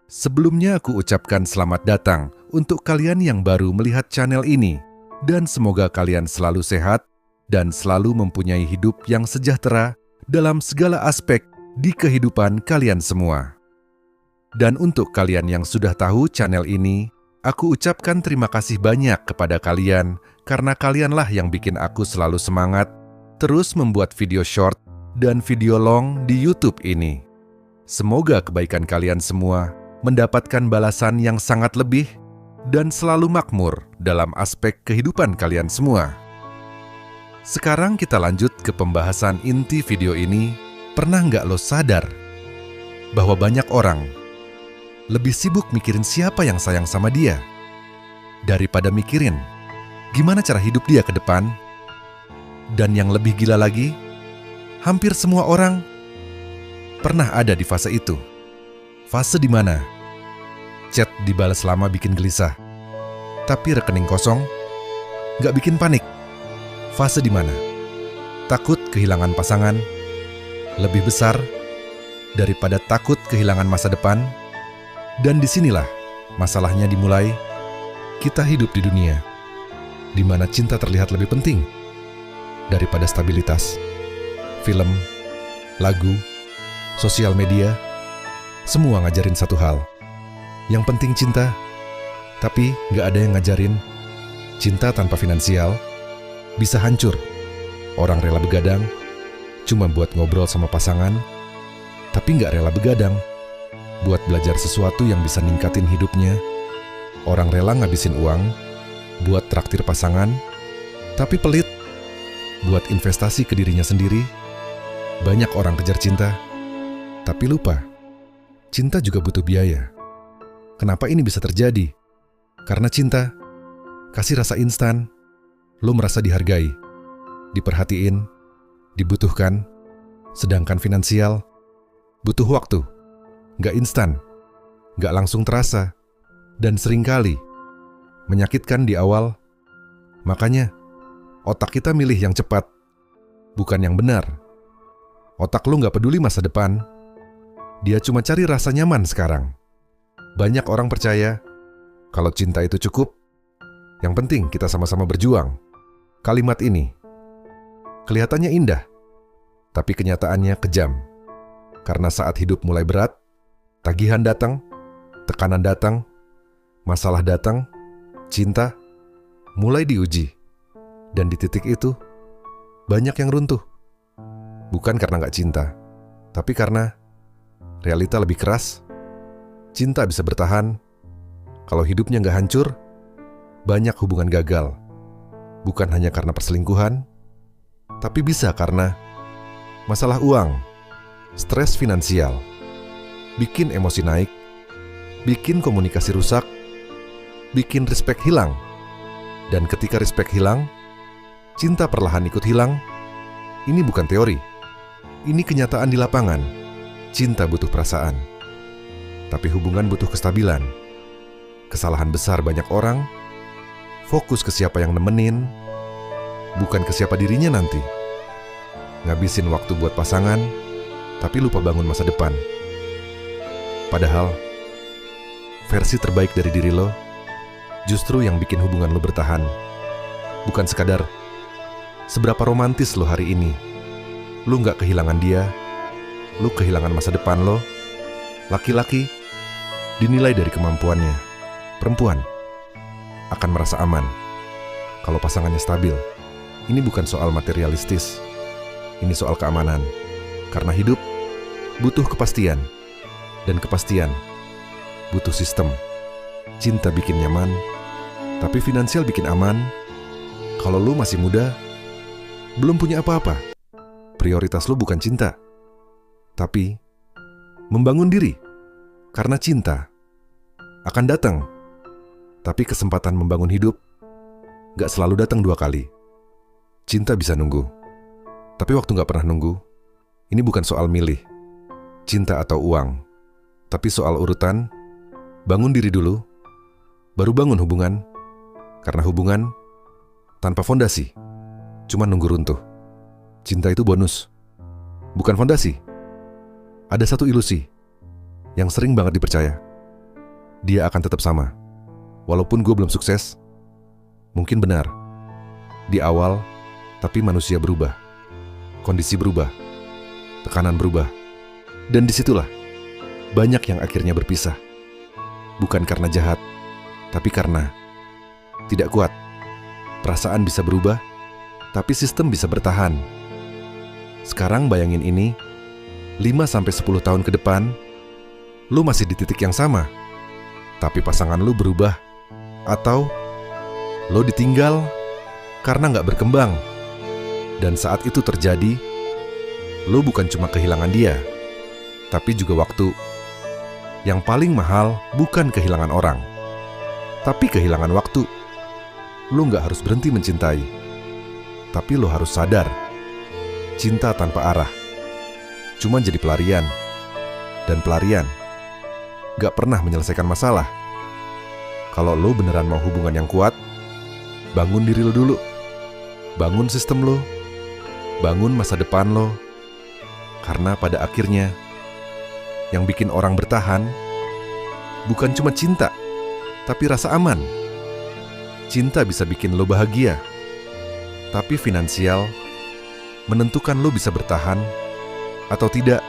Sebelumnya aku ucapkan selamat datang untuk kalian yang baru melihat channel ini, dan semoga kalian selalu sehat dan selalu mempunyai hidup yang sejahtera dalam segala aspek di kehidupan kalian semua. Dan untuk kalian yang sudah tahu channel ini, aku ucapkan terima kasih banyak kepada kalian karena kalianlah yang bikin aku selalu semangat terus membuat video short dan video long di YouTube ini. Semoga kebaikan kalian semua mendapatkan balasan yang sangat lebih dan selalu makmur dalam aspek kehidupan kalian semua. Sekarang kita lanjut ke pembahasan inti video ini. Pernah nggak lo sadar bahwa banyak orang lebih sibuk mikirin siapa yang sayang sama dia daripada mikirin gimana cara hidup dia ke depan? Dan yang lebih gila lagi, hampir semua orang pernah ada di fase itu. Fase di mana chat dibalas lama bikin gelisah, tapi rekening kosong nggak bikin panik. Fase di mana takut kehilangan pasangan lebih besar daripada takut kehilangan masa depan. Dan disinilah masalahnya dimulai. Kita hidup di dunia di mana cinta terlihat lebih penting daripada stabilitas. Film, lagu, sosial media, semua ngajarin satu hal. Yang penting cinta, tapi nggak ada yang ngajarin cinta tanpa finansial bisa hancur. Orang rela begadang cuma buat ngobrol sama pasangan, tapi nggak rela begadang buat belajar sesuatu yang bisa ningkatin hidupnya. Orang rela ngabisin uang buat traktir pasangan, tapi pelit buat investasi ke dirinya sendiri. Banyak orang kejar cinta, tapi lupa cinta juga butuh biaya. Kenapa ini bisa terjadi? Karena cinta kasih rasa instan. Lo merasa dihargai, diperhatiin, dibutuhkan. Sedangkan finansial butuh waktu, nggak instan, nggak langsung terasa, dan seringkali menyakitkan di awal. Makanya otak kita milih yang cepat, bukan yang benar. Otak lo nggak peduli masa depan, dia cuma cari rasa nyaman sekarang. Banyak orang percaya kalau cinta itu cukup, yang penting kita sama-sama berjuang. Kalimat ini kelihatannya indah, tapi kenyataannya kejam. Karena saat hidup mulai berat, tagihan datang, tekanan datang, masalah datang, cinta mulai diuji. Dan di titik itu, banyak yang runtuh. Bukan karena nggak cinta, tapi karena realita lebih keras. Cinta bisa bertahan kalau hidupnya nggak hancur. Banyak hubungan gagal, bukan hanya karena perselingkuhan, tapi bisa karena masalah uang, stres finansial, bikin emosi naik, bikin komunikasi rusak, bikin respek hilang. Dan ketika respek hilang, cinta perlahan ikut hilang. Ini bukan teori, ini kenyataan di lapangan. Cinta butuh perasaan, tapi hubungan butuh kestabilan. Kesalahan besar banyak orang fokus ke siapa yang nemenin, bukan ke siapa dirinya nanti. Ngabisin waktu buat pasangan, tapi lupa bangun masa depan. Padahal versi terbaik dari diri lo justru yang bikin hubungan lo bertahan. Bukan sekadar seberapa romantis lo hari ini. Lo gak kehilangan dia, lo kehilangan masa depan lo. Laki-laki dinilai dari kemampuannya. Perempuan akan merasa aman kalau pasangannya stabil. Ini bukan soal materialistis, ini soal keamanan. Karena hidup butuh kepastian, dan kepastian butuh sistem. Cinta bikin nyaman, tapi finansial bikin aman. Kalau lu masih muda, belum punya apa-apa, prioritas lu bukan cinta, tapi membangun diri. Karena cinta akan datang, tapi kesempatan membangun hidup gak selalu datang 2 kali. Cinta bisa nunggu, tapi waktu gak pernah nunggu. Ini bukan soal milih cinta atau uang, tapi soal urutan. Bangun diri dulu, baru bangun hubungan. Karena hubungan tanpa fondasi cuma nunggu runtuh. Cinta itu bonus, bukan fondasi. Ada satu ilusi yang sering banget dipercaya. dia akan tetap sama. Walaupun gue belum sukses, mungkin benar. Di awal, tapi manusia berubah. Kondisi berubah. Tekanan berubah. Dan disitulah, banyak yang akhirnya berpisah. Bukan karena jahat, tapi karena tidak kuat. Perasaan bisa berubah, tapi sistem bisa bertahan. Sekarang bayangin ini, 5-10 tahun ke depan, lu masih di titik yang sama, tapi pasangan lu berubah, atau lu ditinggal karena nggak berkembang. Dan saat itu terjadi, lu bukan cuma kehilangan dia, tapi juga waktu. Yang paling mahal bukan kehilangan orang, tapi kehilangan waktu. Lu nggak harus berhenti mencintai, tapi lu harus sadar, cinta tanpa arah cuma jadi pelarian. Dan pelarian gak pernah menyelesaikan masalah. Kalau lo beneran mau hubungan yang kuat, bangun diri lo dulu. Bangun sistem lo, bangun masa depan lo. Karena pada akhirnya, yang bikin orang bertahan bukan cuma cinta, tapi rasa aman. Cinta bisa bikin lo bahagia, tapi finansial menentukan lo bisa bertahan atau tidak.